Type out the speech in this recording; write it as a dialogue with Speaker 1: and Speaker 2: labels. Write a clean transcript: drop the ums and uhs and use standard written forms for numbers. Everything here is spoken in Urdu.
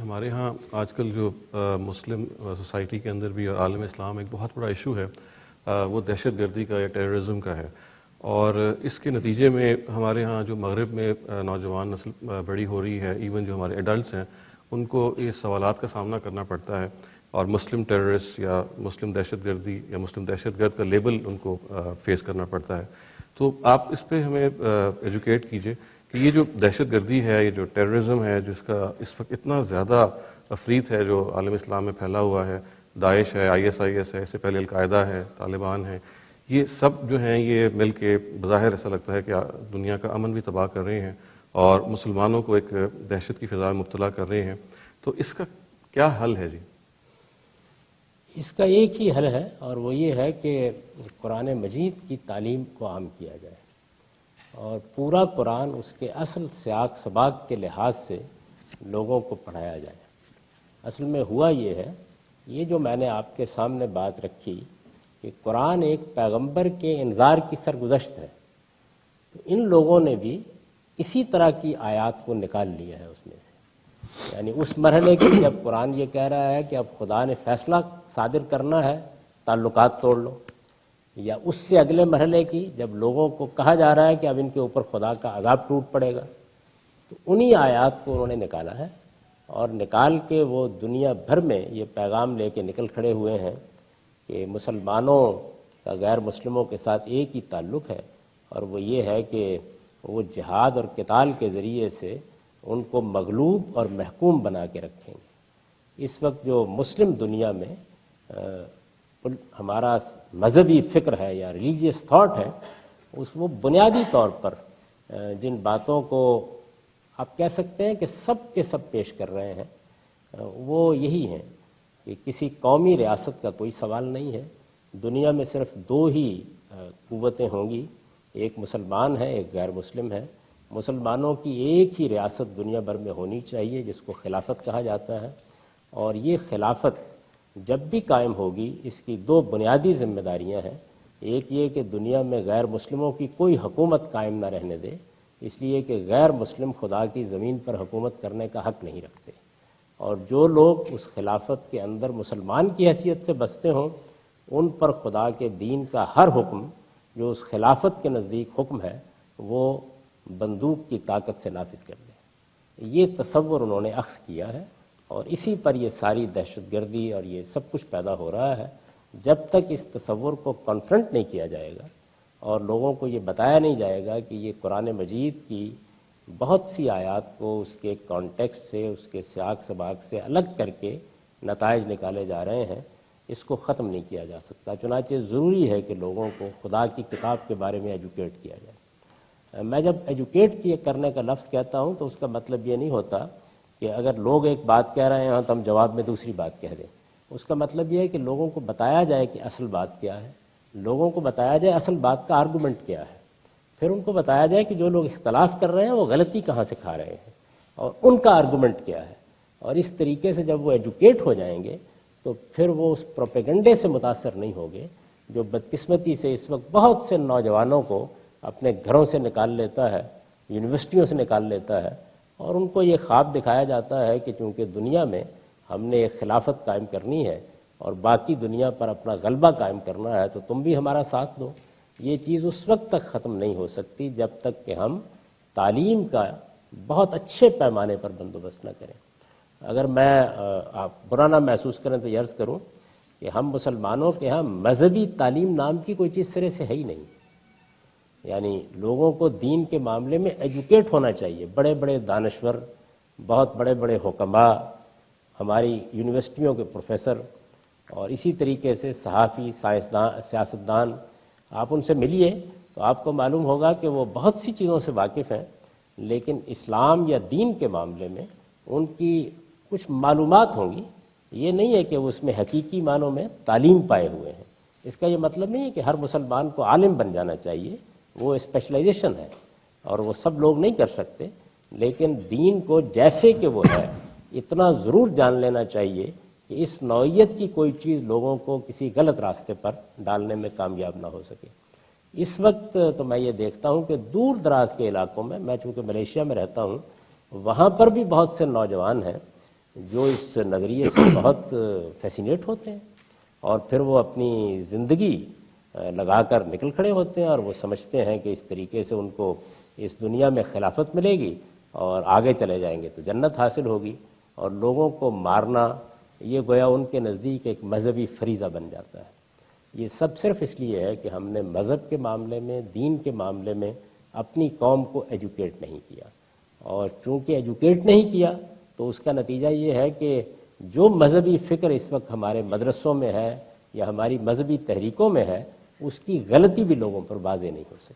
Speaker 1: ہمارے ہاں آج کل جو مسلم سوسائٹی کے اندر بھی اور عالم اسلام ایک بہت بڑا ایشو ہے وہ دہشت گردی کا یا ٹیررزم کا ہے، اور اس کے نتیجے میں ہمارے ہاں جو مغرب میں نوجوان نسل بڑی ہو رہی ہے، ایون جو ہمارے ایڈلٹس ہیں ان کو یہ سوالات کا سامنا کرنا پڑتا ہے، اور مسلم ٹیررسٹ یا مسلم دہشت گردی یا مسلم دہشت گرد کا لیبل ان کو فیس کرنا پڑتا ہے۔ تو آپ اس پہ ہمیں ایجوکیٹ کیجئے کہ یہ جو دہشت گردی ہے، یہ جو ٹیررزم ہے جس کا اس وقت اتنا زیادہ افریط ہے جو عالم اسلام میں پھیلا ہوا ہے، داعش ہے، ISIS ہے، اس سے پہلے القاعدہ ہے، طالبان ہے، یہ سب جو ہیں یہ مل کے بظاہر ایسا لگتا ہے کہ دنیا کا امن بھی تباہ کر رہے ہیں اور مسلمانوں کو ایک دہشت کی فضا میں مبتلا کر رہے ہیں۔ تو اس کا کیا حل ہے جی؟
Speaker 2: اس کا ایک ہی حل ہے، اور وہ یہ ہے کہ قرآن مجید کی تعلیم کو عام کیا جائے اور پورا قرآن اس کے اصل سیاق سباق کے لحاظ سے لوگوں کو پڑھایا جائے۔ اصل میں ہوا یہ ہے، یہ جو میں نے آپ کے سامنے بات رکھی کہ قرآن ایک پیغمبر کے انذار کی سرگزشت ہے، تو ان لوگوں نے بھی اسی طرح کی آیات کو نکال لیا ہے اس میں سے، یعنی اس مرحلے کی جب قرآن یہ کہہ رہا ہے کہ اب خدا نے فیصلہ صادر کرنا ہے، تعلقات توڑ لو، یا اس سے اگلے مرحلے کی جب لوگوں کو کہا جا رہا ہے کہ اب ان کے اوپر خدا کا عذاب ٹوٹ پڑے گا، تو انہی آیات کو انہوں نے نکالا ہے اور نکال کے وہ دنیا بھر میں یہ پیغام لے کے نکل کھڑے ہوئے ہیں کہ مسلمانوں کا غیر مسلموں کے ساتھ ایک ہی تعلق ہے، اور وہ یہ ہے کہ وہ جہاد اور قتال کے ذریعے سے ان کو مغلوب اور محکوم بنا کے رکھیں گے۔ اس وقت جو مسلم دنیا میں ہمارا مذہبی فکر ہے یا ریلیجیس تھاٹ ہے، وہ بنیادی طور پر جن باتوں کو آپ کہہ سکتے ہیں کہ سب کے سب پیش کر رہے ہیں، وہ یہی ہیں کہ کسی قومی ریاست کا کوئی سوال نہیں ہے، دنیا میں صرف دو ہی قوتیں ہوں گی، ایک مسلمان ہے، ایک غیر مسلم ہے۔ مسلمانوں کی ایک ہی ریاست دنیا بھر میں ہونی چاہیے جس کو خلافت کہا جاتا ہے، اور یہ خلافت جب بھی قائم ہوگی اس کی دو بنیادی ذمہ داریاں ہیں۔ ایک یہ کہ دنیا میں غیر مسلموں کی کوئی حکومت قائم نہ رہنے دے، اس لیے کہ غیر مسلم خدا کی زمین پر حکومت کرنے کا حق نہیں رکھتے، اور جو لوگ اس خلافت کے اندر مسلمان کی حیثیت سے بستے ہوں ان پر خدا کے دین کا ہر حکم جو اس خلافت کے نزدیک حکم ہے وہ بندوق کی طاقت سے نافذ کر دیں۔ یہ تصور انہوں نے اخذ کیا ہے، اور اسی پر یہ ساری دہشت گردی اور یہ سب کچھ پیدا ہو رہا ہے۔ جب تک اس تصور کو کنفرنٹ نہیں کیا جائے گا اور لوگوں کو یہ بتایا نہیں جائے گا کہ یہ قرآن مجید کی بہت سی آیات کو اس کے کانٹیکسٹ سے، اس کے سیاق سباق سے الگ کر کے نتائج نکالے جا رہے ہیں، اس کو ختم نہیں کیا جا سکتا۔ چنانچہ ضروری ہے کہ لوگوں کو خدا کی کتاب کے بارے میں ایجوکیٹ کیا جائے۔ میں جب ایجوکیٹ کرنے کا لفظ کہتا ہوں تو اس کا مطلب یہ نہیں ہوتا کہ اگر لوگ ایک بات کہہ رہے ہیں تو ہم جواب میں دوسری بات کہہ دیں۔ اس کا مطلب یہ ہے کہ لوگوں کو بتایا جائے کہ اصل بات کیا ہے، لوگوں کو بتایا جائے اصل بات کا آرگومنٹ کیا ہے، پھر ان کو بتایا جائے کہ جو لوگ اختلاف کر رہے ہیں وہ غلطی کہاں سے کھا رہے ہیں اور ان کا آرگومنٹ کیا ہے، اور اس طریقے سے جب وہ ایجوکیٹ ہو جائیں گے تو پھر وہ اس پروپیگنڈے سے متاثر نہیں ہوگے جو بدقسمتی سے اس وقت بہت سے نوجوانوں کو اپنے گھروں سے نکال لیتا ہے، یونیورسٹیوں سے نکال لیتا ہے، اور ان کو یہ خواب دکھایا جاتا ہے کہ چونکہ دنیا میں ہم نے ایک خلافت قائم کرنی ہے اور باقی دنیا پر اپنا غلبہ قائم کرنا ہے تو تم بھی ہمارا ساتھ دو۔ یہ چیز اس وقت تک ختم نہیں ہو سکتی جب تک کہ ہم تعلیم کا بہت اچھے پیمانے پر بندوبست نہ کریں۔ اگر میں آپ برا نہ محسوس کریں تو یہ عرض کروں کہ ہم مسلمانوں کے ہاں مذہبی تعلیم نام کی کوئی چیز سرے سے ہے ہی نہیں، یعنی لوگوں کو دین کے معاملے میں ایجوکیٹ ہونا چاہیے۔ بڑے بڑے دانشور، بہت بڑے بڑے حکماء، ہماری یونیورسٹیوں کے پروفیسر، اور اسی طریقے سے صحافی، سائنسدان، سیاستدان، آپ ان سے ملیے تو آپ کو معلوم ہوگا کہ وہ بہت سی چیزوں سے واقف ہیں، لیکن اسلام یا دین کے معاملے میں ان کی کچھ معلومات ہوں گی، یہ نہیں ہے کہ وہ اس میں حقیقی معنوں میں تعلیم پائے ہوئے ہیں۔ اس کا یہ مطلب نہیں ہے کہ ہر مسلمان کو عالم بن جانا چاہیے، وہ اسپیشلائزیشن ہے اور وہ سب لوگ نہیں کر سکتے، لیکن دین کو جیسے کہ وہ ہے اتنا ضرور جان لینا چاہیے کہ اس نوعیت کی کوئی چیز لوگوں کو کسی غلط راستے پر ڈالنے میں کامیاب نہ ہو سکے۔ اس وقت تو میں یہ دیکھتا ہوں کہ دور دراز کے علاقوں میں چونکہ ملیشیا میں رہتا ہوں، وہاں پر بھی بہت سے نوجوان ہیں جو اس نظریے سے بہت فیسینیٹ ہوتے ہیں اور پھر وہ اپنی زندگی لگا کر نکل کھڑے ہوتے ہیں اور وہ سمجھتے ہیں کہ اس طریقے سے ان کو اس دنیا میں خلافت ملے گی اور آگے چلے جائیں گے تو جنت حاصل ہوگی، اور لوگوں کو مارنا یہ گویا ان کے نزدیک ایک مذہبی فریضہ بن جاتا ہے۔ یہ سب صرف اس لیے ہے کہ ہم نے مذہب کے معاملے میں، دین کے معاملے میں اپنی قوم کو ایجوکیٹ نہیں کیا، اور چونکہ ایجوکیٹ نہیں کیا تو اس کا نتیجہ یہ ہے کہ جو مذہبی فکر اس وقت ہمارے مدرسوں میں ہے یا ہماری مذہبی تحریکوں میں ہے، اس کی غلطی بھی لوگوں پر واضح نہیں ہو سکی۔